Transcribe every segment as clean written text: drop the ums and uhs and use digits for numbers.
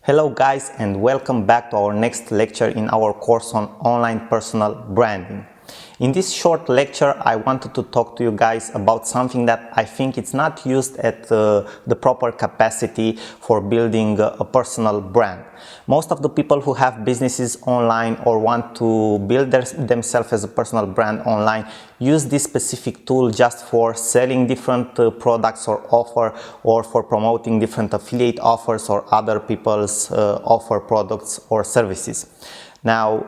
Hello guys, and welcome back to our next lecture in our course on online personal branding. In this short lecture, I wanted to talk to you guys about something that I think it's not used at the proper capacity for building a personal brand. Most of the people who have businesses online or want to build themselves as a personal brand online use this specific tool just for selling different products or offer, or for promoting different affiliate offers or other people's offer products or services. Now,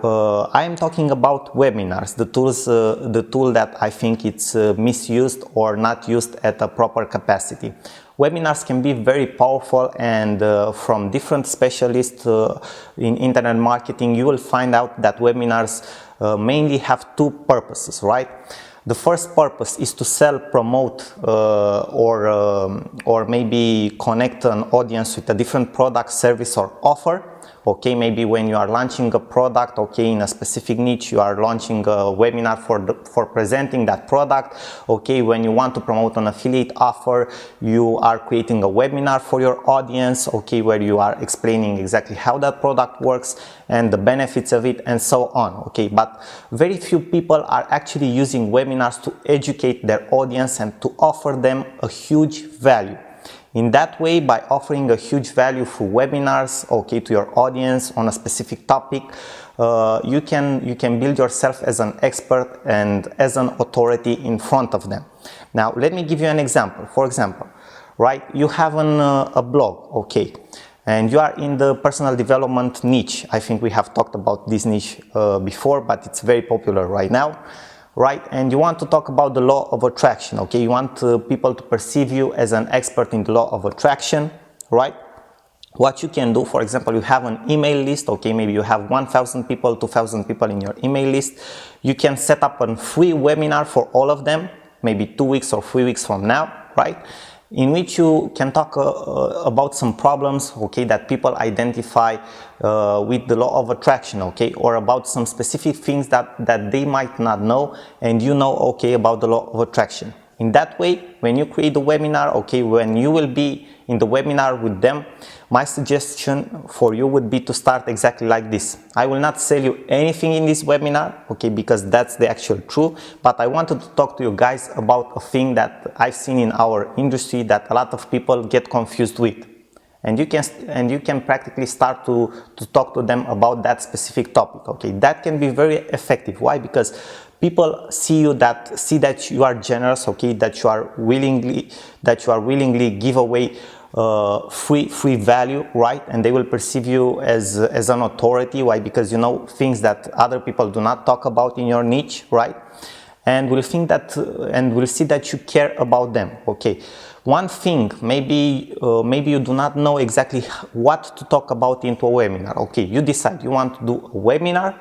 I am talking about webinars, the tool that I think it's misused or not used at a proper capacity. Webinars can be very powerful, and from different specialists in internet marketing, you will find out that webinars mainly have two purposes, right? The first purpose is to sell, promote, or maybe connect an audience with a different product, service, or offer. Okay, maybe when you are launching a product, okay, in a specific niche, you are launching a webinar for presenting that product. Okay, when you want to promote an affiliate offer, you are creating a webinar for your audience, okay, where you are explaining exactly how that product works and the benefits of it and so on. Okay, but very few people are actually using webinars to educate their audience and to offer them a huge value. In that way, by offering a huge value through webinars, okay, to your audience on a specific topic, you can build yourself as an expert and as an authority in front of them. Now, let me give you an example. For example, right, you have a blog, okay, and you are in the personal development niche. I think we have talked about this niche before, but it's very popular right now. Right, and you want to talk about the law of attraction, okay? You want people to perceive you as an expert in the law of attraction, right? What you can do, for example, you have an email list, okay? Maybe you have 1,000 people, 2,000 people in your email list. You can set up a free webinar for all of them, maybe 2 weeks or 3 weeks from now, right? In which you can talk about some problems, okay, that people identify with the law of attraction, okay, or about some specific things that they might not know and you know, okay, about the law of attraction. In that way, when you create the webinar, okay, when you will be in the webinar with them, my suggestion for you would be to start exactly like this. I will not sell you anything in this webinar, okay, because that's the actual truth, but I wanted to talk to you guys about a thing that I've seen in our industry that a lot of people get confused with. And you can practically start to talk to them about that specific topic, okay. That can be very effective. Why? Because people see that you are generous, okay, that you are willingly give away free value, right? And they will perceive you as an authority. Why? Because you know things that other people do not talk about in your niche, right? And will think that and will see that you care about them, okay. One thing, maybe you do not know exactly what to talk about into a webinar, okay. You decide you want to do a webinar,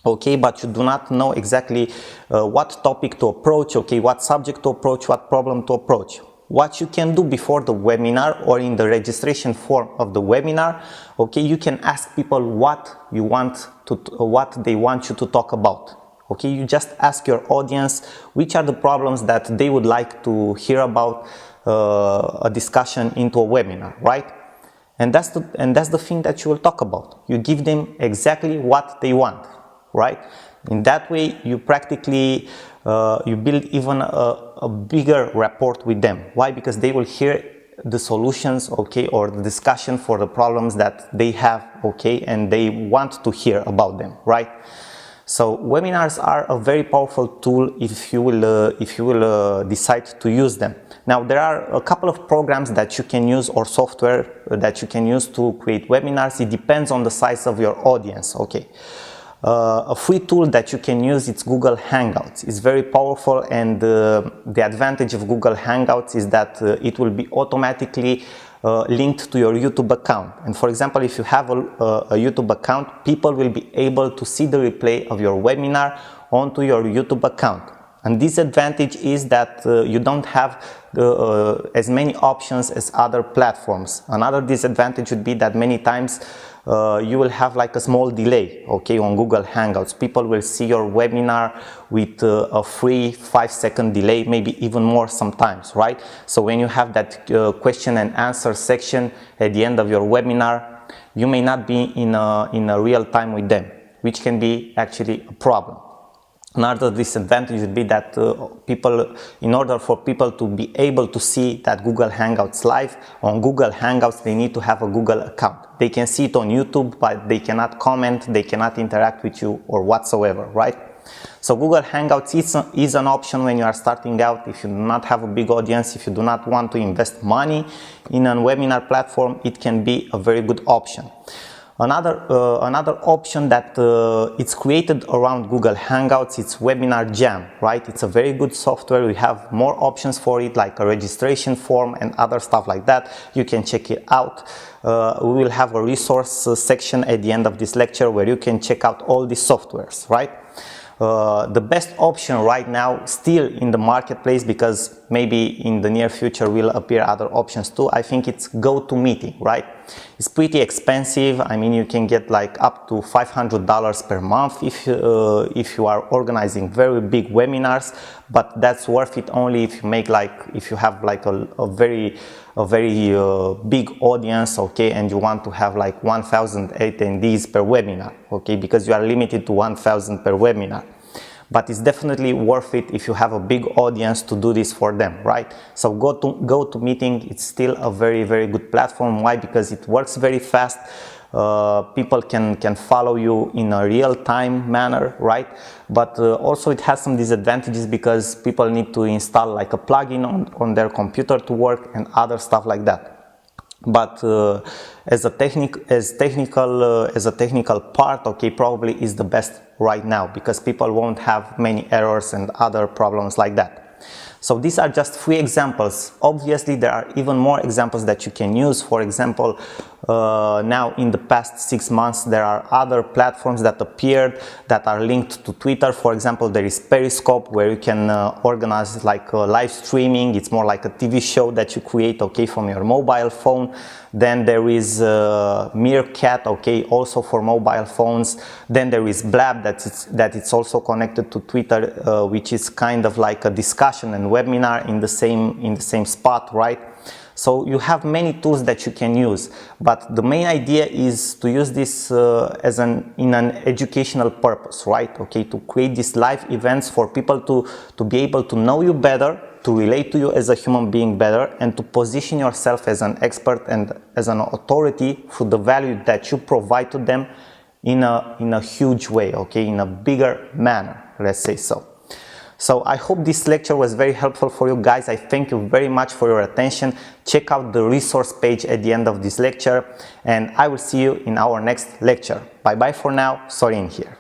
okay, but you do not know exactly what topic to approach, okay, what subject to approach, what problem to approach. What you can do before the webinar or in the registration form of the webinar, okay, you can ask people what they want you to talk about. Okay, you just ask your audience which are the problems that they would like to hear about a discussion into a webinar, right? And that's the thing that you will talk about. You give them exactly what they want, right? In that way, you practically you build even a bigger rapport with them. Why? Because they will hear the solutions, okay, or the discussion for the problems that they have, okay, and they want to hear about them, right? So webinars are a very powerful tool if you will decide to use them. Now, there are a couple of programs that you can use or software that you can use to create webinars. It depends on the size of your audience, okay. A free tool that you can use is Google Hangouts. It's very powerful, and the advantage of Google Hangouts is that it will be automatically linked to your YouTube account. And for example, if you have a YouTube account, people will be able to see the replay of your webinar onto your YouTube account. And this advantage is that you don't have as many options as other platforms. Another disadvantage would be that many times you will have like a small delay, okay, on Google Hangouts. People will see your webinar with a free 5-second delay, maybe even more sometimes, right? So when you have that question and answer section at the end of your webinar, you may not be in a real time with them, which can be actually a problem. Another disadvantage would be that in order for people to be able to see that Google Hangouts live, on Google Hangouts they need to have a Google account. They can see it on YouTube, but they cannot comment, they cannot interact with you or whatsoever, right? So Google Hangouts is an option when you are starting out. If you do not have a big audience, if you do not want to invest money in a webinar platform, it can be a very good option. Another option that it's created around Google Hangouts, it's Webinar Jam, right? It's a very good software. We have more options for it, like a registration form and other stuff like that. You can check it out. We will have a resource section at the end of this lecture where you can check out all these softwares, right? The best option right now still in the marketplace, because maybe in the near future will appear other options too, I think it's GoToMeeting, right? It's pretty expensive. I mean, you can get like up to $500 per month if you are organizing very big webinars, but that's worth it only if you make if you have like a very big audience, okay, and you want to have like 1,000 attendees per webinar, okay, because you are limited to 1,000 per webinar. But it's definitely worth it if you have a big audience to do this for them, right? So GoToMeeting, it's still a very good platform. Why? Because it works very fast. People can follow you in a real-time manner, right? But also it has some disadvantages because people need to install like a plugin on their computer to work and other stuff like that. But as a technical part, okay, probably is the best right now because people won't have many errors and other problems like that. So these are just 3 examples. Obviously, there are even more examples that you can use. For example, now in the past 6 months, there are other platforms that appeared that are linked to Twitter. For example, there is Periscope, where you can organize like live streaming. It's more like a TV show that you create, okay, from your mobile phone. Then there is Meerkat, okay, also for mobile phones. Then there is Blab, that it's also connected to Twitter, which is kind of like a discussion and webinar in the same spot, right? So you have many tools that you can use, but the main idea is to use this in an educational purpose, right? Okay, to create these live events for people to be able to know you better, to relate to you as a human being better, and to position yourself as an expert and as an authority through the value that you provide to them in a huge way, okay, in a bigger manner, let's say so. So I hope this lecture was very helpful for you guys. I thank you very much for your attention. Check out the resource page at the end of this lecture, and I will see you in our next lecture. Bye bye for now. Sorin here.